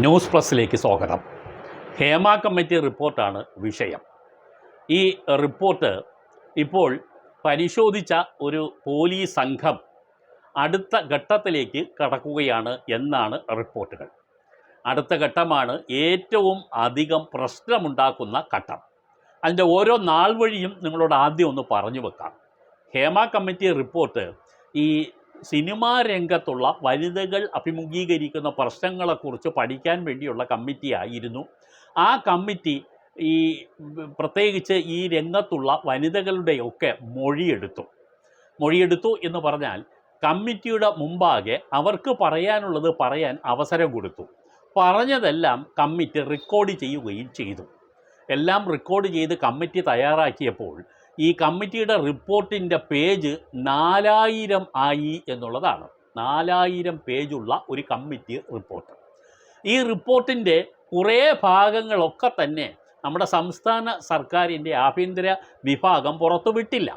News പ്ലസിലേക്ക് സ്വാഗതം. Hema committee റിപ്പോർട്ടാണ് വിഷയം. ഈ റിപ്പോർട്ട് ഇപ്പോൾ പരിശോധിച്ച ഒരു പോലീസ് സംഘം അടുത്ത ഘട്ടത്തിലേക്ക് കടക്കുകയാണ് എന്നാണ് റിപ്പോർട്ടുകൾ. അടുത്ത ഘട്ടമാണ് ഏറ്റവും അധികം പ്രശ്നമുണ്ടാക്കുന്ന ഘട്ടം. അതിൻ്റെ ഓരോ നാൾ വഴിയും നിങ്ങളോട് ആദ്യം ഒന്ന് പറഞ്ഞു വെക്കാം. ഹേമ കമ്മിറ്റി റിപ്പോർട്ട് ഈ സിനിമാ രംഗത്തുള്ള വനിതകൾ അഭിമുഖീകരിക്കുന്ന പ്രശ്നങ്ങളെക്കുറിച്ച് പഠിക്കാൻ വേണ്ടിയുള്ള കമ്മിറ്റിയായിരുന്നു. ആ കമ്മിറ്റി ഈ പ്രത്യേകിച്ച് ഈ രംഗത്തുള്ള വനിതകളുടെയൊക്കെ മൊഴിയെടുത്തു എന്ന് പറഞ്ഞാൽ കമ്മിറ്റിയുടെ മുമ്പാകെ അവർക്ക് പറയാനുള്ളത് പറയാൻ അവസരം കൊടുത്തു. പറഞ്ഞതെല്ലാം കമ്മിറ്റി റെക്കോർഡ് ചെയ്യുകയും ചെയ്തു. എല്ലാം റെക്കോർഡ് ചെയ്ത് കമ്മിറ്റി തയ്യാറാക്കിയപ്പോൾ ഈ കമ്മിറ്റിയുടെ റിപ്പോർട്ടിൻ്റെ പേജ് 4000 ആയി എന്നുള്ളതാണ്. 4000 പേജുള്ള ഒരു കമ്മിറ്റി റിപ്പോർട്ട്. ഈ റിപ്പോർട്ടിൻ്റെ കുറേ ഭാഗങ്ങളൊക്കെ തന്നെ നമ്മുടെ സംസ്ഥാന സർക്കാരിൻ്റെ ആഭ്യന്തര വിഭാഗം പുറത്തുവിട്ടില്ല.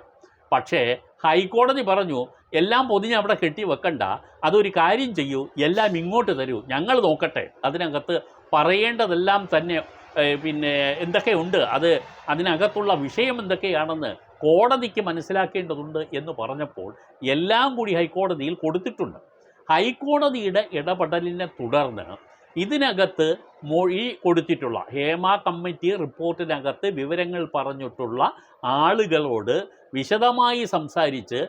പക്ഷേ ഹൈക്കോടതി പറഞ്ഞു, എല്ലാം പൊതിഞ്ഞ് അവിടെ കെട്ടിവെക്കണ്ട, അതൊരു കാര്യം ചെയ്യൂ, എല്ലാം ഇങ്ങോട്ട് തരൂ, ഞങ്ങൾ നോക്കട്ടെ, അതിനകത്ത് പറയേണ്ടതെല്ലാം തന്നെ എന്തൊക്കെയുണ്ട്, അതിനകത്തുള്ള വിഷയം എന്തൊക്കെയാണെന്ന് കോടതിക്ക് മനസ്സിലാക്കേണ്ടതുണ്ട് എന്ന് പറഞ്ഞപ്പോൾ എല്ലാം കൂടി ഹൈക്കോടതിയിൽ കൊടുത്തിട്ടുണ്ട്. ഹൈക്കോടതിയുടെ ഇടപെടലിനെ തുടർന്ന് ഇതിനകത്ത് മൊഴി കൊടുത്തിട്ടുള്ള ഹേമ കമ്മിറ്റി റിപ്പോർട്ടിനകത്ത് വിവരങ്ങൾ പറഞ്ഞിട്ടുള്ള ആളുകളോട് വിശദമായി സംസാരിച്ച്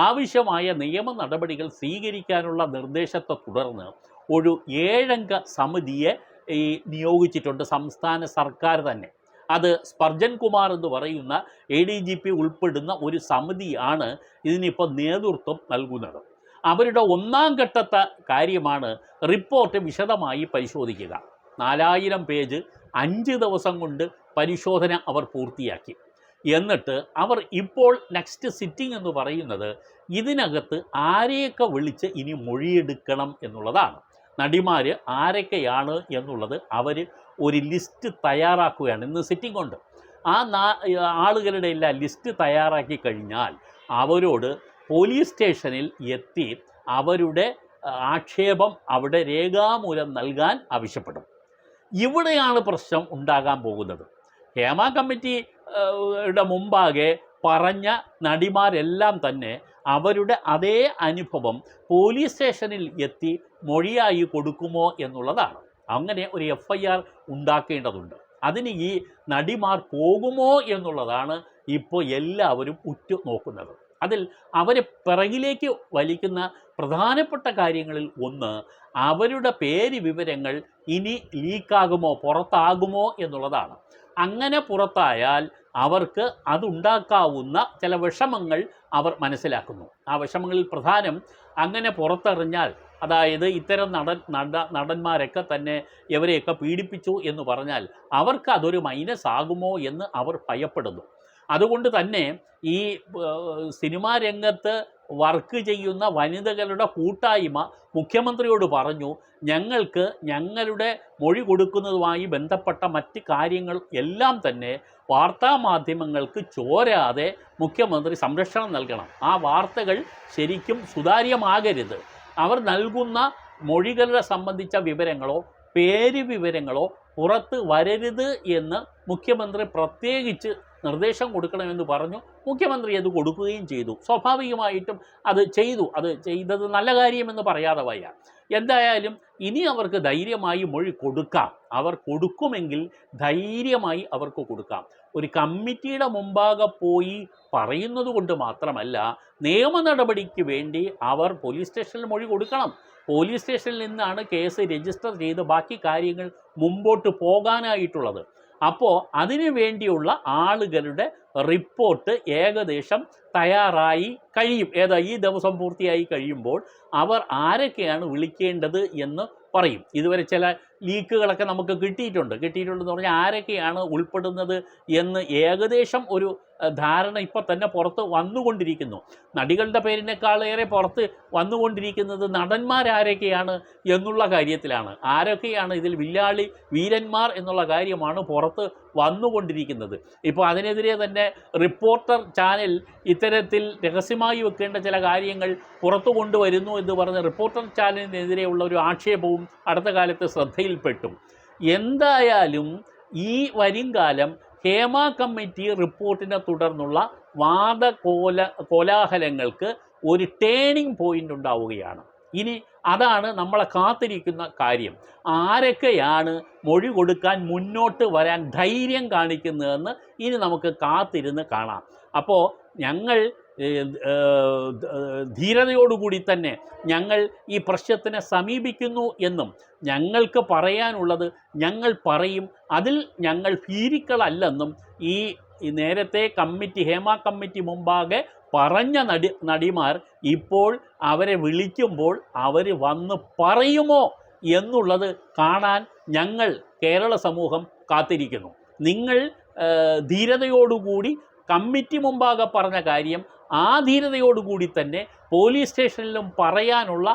ആവശ്യമായ നിയമ നടപടികൾ സ്വീകരിക്കാനുള്ള നിർദ്ദേശത്തെ തുടർന്ന് ഒരു 7 അംഗ സമിതിയെ നിയോഗിച്ചിട്ടുണ്ട് സംസ്ഥാന സർക്കാർ തന്നെ. അത് സ്പർജൻ കുമാർ എന്ന് പറയുന്ന ADGP ഉൾപ്പെടുന്ന ഒരു സമിതിയാണ് ഇതിനിപ്പോൾ നേതൃത്വം നൽകുന്നത്. അവരുടെ 1ാം ഘട്ടത്തെ കാര്യമാണ് റിപ്പോർട്ട് വിശദമായി പരിശോധിക്കുക. 4000 പേജ് 5 ദിവസം കൊണ്ട് പരിശോധന അവർ പൂർത്തിയാക്കി. എന്നിട്ട് അവർ ഇപ്പോൾ നെക്സ്റ്റ് സിറ്റിംഗ് എന്ന് പറയുന്നത് ഇതിനകത്ത് ആരെയൊക്കെ വിളിച്ച് ഇനി മൊഴിയെടുക്കണം എന്നുള്ളതാണ്. നടിമാർ ആരൊക്കെയാണ് എന്നുള്ളത് അവർ ഒരു ലിസ്റ്റ് തയ്യാറാക്കുകയാണ്. ഇന്ന് സിറ്റിംഗ് ഉണ്ട്. ആ ആളുകളുടെ എല്ലാം ലിസ്റ്റ് തയ്യാറാക്കി കഴിഞ്ഞാൽ അവരോട് പോലീസ് സ്റ്റേഷനിൽ എത്തി അവരുടെ ആക്ഷേപം അവിടെ രേഖാമൂലം നൽകാൻ ആവശ്യപ്പെടും. ഇവിടെയാണ് പ്രശ്നം ഉണ്ടാകാൻ പോകുന്നത്. ഹേമ കമ്മിറ്റിയുടെ മുമ്പാകെ പറഞ്ഞ നടിമാരെല്ലാം തന്നെ അവരുടെ അതേ അനുഭവം പോലീസ് സ്റ്റേഷനിൽ എത്തി മൊഴിയായി കൊടുക്കുമോ എന്നുള്ളതാണ്. അങ്ങനെ ഒരു FIR ഉണ്ടാക്കേണ്ടതുണ്ട്. അതിന് ഈ നടിമാർ പോകുമോ എന്നുള്ളതാണ് ഇപ്പോൾ എല്ലാവരും ഉറ്റുനോക്കുന്നത്. അതിൽ അവരെ പിറകിലേക്ക് വലിക്കുന്ന പ്രധാനപ്പെട്ട കാര്യങ്ങളിൽ ഒന്ന് അവരുടെ പേര് വിവരങ്ങൾ ഇനി ലീക്കാകുമോ, പുറത്താകുമോ എന്നുള്ളതാണ്. അങ്ങനെ പുറത്തായാൽ അവർക്ക് അതുണ്ടാക്കാവുന്ന ചില വിഷമങ്ങൾ അവർ മനസ്സിലാക്കുന്നു. ആ വിഷമങ്ങളിൽ പ്രധാനം, അങ്ങനെ പുറത്തെറിഞ്ഞാൽ, അതായത് ഇത്തരം നടന്മാരൊക്കെ തന്നെ ഇവരെയൊക്കെ പീഡിപ്പിച്ചു എന്ന് പറഞ്ഞാൽ അവർക്ക് അതൊരു മൈനസ് ആകുമോ എന്ന് അവർ ഭയപ്പെടുന്നു. അതുകൊണ്ട് തന്നെ ഈ സിനിമാ രംഗത്ത് വർക്ക് ചെയ്യുന്ന വനിതകളുടെ കൂട്ടായ്മ മുഖ്യമന്ത്രിയോട് പറഞ്ഞു, ഞങ്ങൾക്ക് ഞങ്ങളുടെ മൊഴി കൊടുക്കുന്നതുമായി ബന്ധപ്പെട്ട മറ്റ് കാര്യങ്ങൾ എല്ലാം തന്നെ വാർത്താമാധ്യമങ്ങൾക്ക് ചോരാതെ മുഖ്യമന്ത്രി സംരക്ഷണം നൽകണം. ആ വാർത്തകൾ ശരിക്കും സുതാര്യമാകരുത്. അവർ നൽകുന്ന മൊഴികളെ സംബന്ധിച്ച വിവരങ്ങളോ പേര് വിവരങ്ങളോ പുറത്ത് വരരുത് എന്ന് മുഖ്യമന്ത്രി പ്രത്യേകിച്ച് നിർദ്ദേശം കൊടുക്കണമെന്ന് പറഞ്ഞു. മുഖ്യമന്ത്രി അത് കൊടുക്കുകയും ചെയ്തു. സ്വാഭാവികമായിട്ടും അത് ചെയ്തത് നല്ല കാര്യമെന്ന് പറയാതെ വയ്യ. എന്തായാലും ഇനി അവർക്ക് ധൈര്യമായി മൊഴി കൊടുക്കാം. അവർ കൊടുക്കുമെങ്കിൽ ധൈര്യമായി അവർക്ക് കൊടുക്കാം. ഒരു കമ്മിറ്റിയുടെ മുമ്പാകെ പോയി പറയുന്നത് കൊണ്ട് മാത്രമല്ല, നിയമ നടപടിക്ക് വേണ്ടി അവർ പോലീസ് സ്റ്റേഷനിൽ മൊഴി കൊടുക്കണം. പോലീസ് സ്റ്റേഷനിൽ നിന്നാണ് കേസ് രജിസ്റ്റർ ചെയ്ത് ബാക്കി കാര്യങ്ങൾ മുമ്പോട്ട് പോകാനായിട്ടുള്ളത്. അപ്പോൾ അതിനു വേണ്ടിയുള്ള ആളുകളുടെ റിപ്പോർട്ട് ഏകദേശം തയ്യാറായി കഴിയും. ഈ ദിവസം പൂർത്തിയായി കഴിയുമ്പോൾ അവർ ആരൊക്കെയാണ് വിളിക്കേണ്ടത് എന്ന് പറയും. ഇതുവരെ ചില ലീക്കുകളൊക്കെ നമുക്ക് കിട്ടിയിട്ടുണ്ടെന്ന് പറഞ്ഞാൽ ആരൊക്കെയാണ് ഉൾപ്പെടുന്നത് എന്ന് ഏകദേശം ഒരു ധാരണ ഇപ്പോൾ തന്നെ പുറത്ത് വന്നുകൊണ്ടിരിക്കുന്നു. നടികളുടെ പേരിനേക്കാളേറെ പുറത്ത് വന്നുകൊണ്ടിരിക്കുന്നത് നടന്മാരാരൊക്കെയാണ് എന്നുള്ള കാര്യത്തിലാണ്. ആരൊക്കെയാണ് ഇതിൽ വില്ലാളി വീരന്മാർ എന്നുള്ള കാര്യമാണ് പുറത്ത് വന്നുകൊണ്ടിരിക്കുന്നത്. ഇപ്പോൾ അതിനെതിരെ തന്നെ റിപ്പോർട്ടർ ചാനൽ ഇത്തരത്തിൽ രഹസ്യമായി വെക്കേണ്ട ചില കാര്യങ്ങൾ പുറത്തു കൊണ്ടുവരുന്നു എന്ന് പറഞ്ഞ് റിപ്പോർട്ടർ ചാനലിനെതിരെയുള്ള ഒരു ആക്ഷേപവും അടുത്ത കാലത്ത് ശ്രദ്ധയിൽപ്പെട്ടു. എന്തായാലും ഈ വരും കാലം ഹേമ കമ്മിറ്റി റിപ്പോർട്ടിനെ തുടർന്നുള്ള കോലാഹലങ്ങൾക്ക് ഒരു ടേണിംഗ് പോയിൻ്റ് ഉണ്ടാവുകയാണ്. ഇനി അതാണ് നമ്മളെ കാത്തിരിക്കുന്ന കാര്യം. ആരൊക്കെയാണ് മൊഴി കൊടുക്കാൻ മുന്നോട്ട് വരാൻ ധൈര്യം കാണിക്കുന്നതെന്ന് ഇനി നമുക്ക് കാത്തിരുന്ന് കാണാം. അപ്പോൾ ഞങ്ങൾ ധീരതയോടുകൂടി തന്നെ ഞങ്ങൾ ഈ പ്രശ്നത്തിനെ സമീപിക്കുന്നു എന്നും ഞങ്ങൾക്ക് പറയാനുള്ളത് ഞങ്ങൾ പറയും, അതിൽ ഞങ്ങൾ ഭീരുക്കളല്ലെന്നും ഈ നേരത്തെ കമ്മിറ്റി ഹേമ കമ്മിറ്റി മുമ്പാകെ പറഞ്ഞ നടിമാർ ഇപ്പോൾ അവരെ വിളിക്കുമ്പോൾ അവർ വന്ന് പറയുമോ എന്നുള്ളത് കാണാൻ ഞങ്ങൾ കേരള സമൂഹം കാത്തിരിക്കുന്നു. നിങ്ങൾ ധീരതയോടുകൂടി കമ്മിറ്റി മുമ്പാകെ പറഞ്ഞ കാര്യം ആ ധീരതയോടുകൂടി തന്നെ പോലീസ് സ്റ്റേഷനിലും പറയാനുള്ള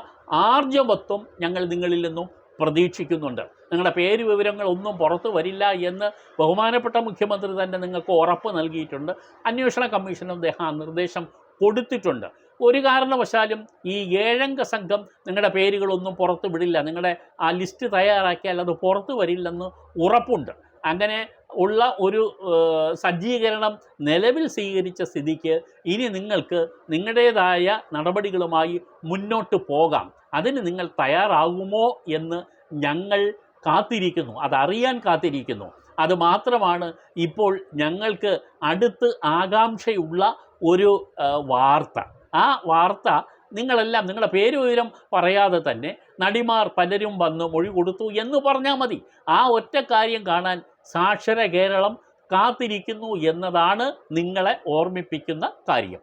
ആർജവത്വം ഞങ്ങൾ നിങ്ങളിൽ നിന്നും പ്രതീക്ഷിക്കുന്നുണ്ട്. നിങ്ങളുടെ പേര് വിവരങ്ങളൊന്നും പുറത്തു വരില്ല എന്ന് ബഹുമാനപ്പെട്ട മുഖ്യമന്ത്രി തന്നെ നിങ്ങൾക്ക് ഉറപ്പ് നൽകിയിട്ടുണ്ട്. അന്വേഷണ കമ്മീഷനും അദ്ദേഹം നിർദ്ദേശം കൊടുത്തിട്ടുണ്ട്. ഒരു കാരണവശാലും ഈ 7 അംഗ സംഘം നിങ്ങളുടെ പേരുകളൊന്നും പുറത്തു വിടില്ല. നിങ്ങളുടെ ആ ലിസ്റ്റ് തയ്യാറാക്കിയാൽ അത് പുറത്തു വരില്ലെന്ന് ഉറപ്പുണ്ട്. അങ്ങനെ ഉള്ള ഒരു സജ്ജീകരണം നിലവിൽ സ്വീകരിച്ച സ്ഥിതിക്ക് ഇനി നിങ്ങൾക്ക് നിങ്ങളുടേതായ നടപടികളുമായി മുന്നോട്ട് പോകാം. അതിന് നിങ്ങൾ തയ്യാറാകുമോ എന്ന് ഞങ്ങൾ കാത്തിരിക്കുന്നു, അതറിയാൻ കാത്തിരിക്കുന്നു. അതുമാത്രമാണ് ഇപ്പോൾ ഞങ്ങൾക്ക് അടുത്ത് ആകാംക്ഷയുള്ള ഒരു വാർത്ത. ആ വാർത്ത നിങ്ങളെല്ലാം നിങ്ങളുടെ പേര് വിവരം പറയാതെ തന്നെ നടിമാർ പലരും വന്ന് മൊഴി കൊടുത്തു എന്ന് പറഞ്ഞാൽ മതി. ആ ഒറ്റ കാര്യം കാണാൻ സാക്ഷര കേരളം കാത്തിരിക്കുന്നു എന്നതാണ് നിങ്ങളെ ഓർമ്മിപ്പിക്കുന്ന കാര്യം.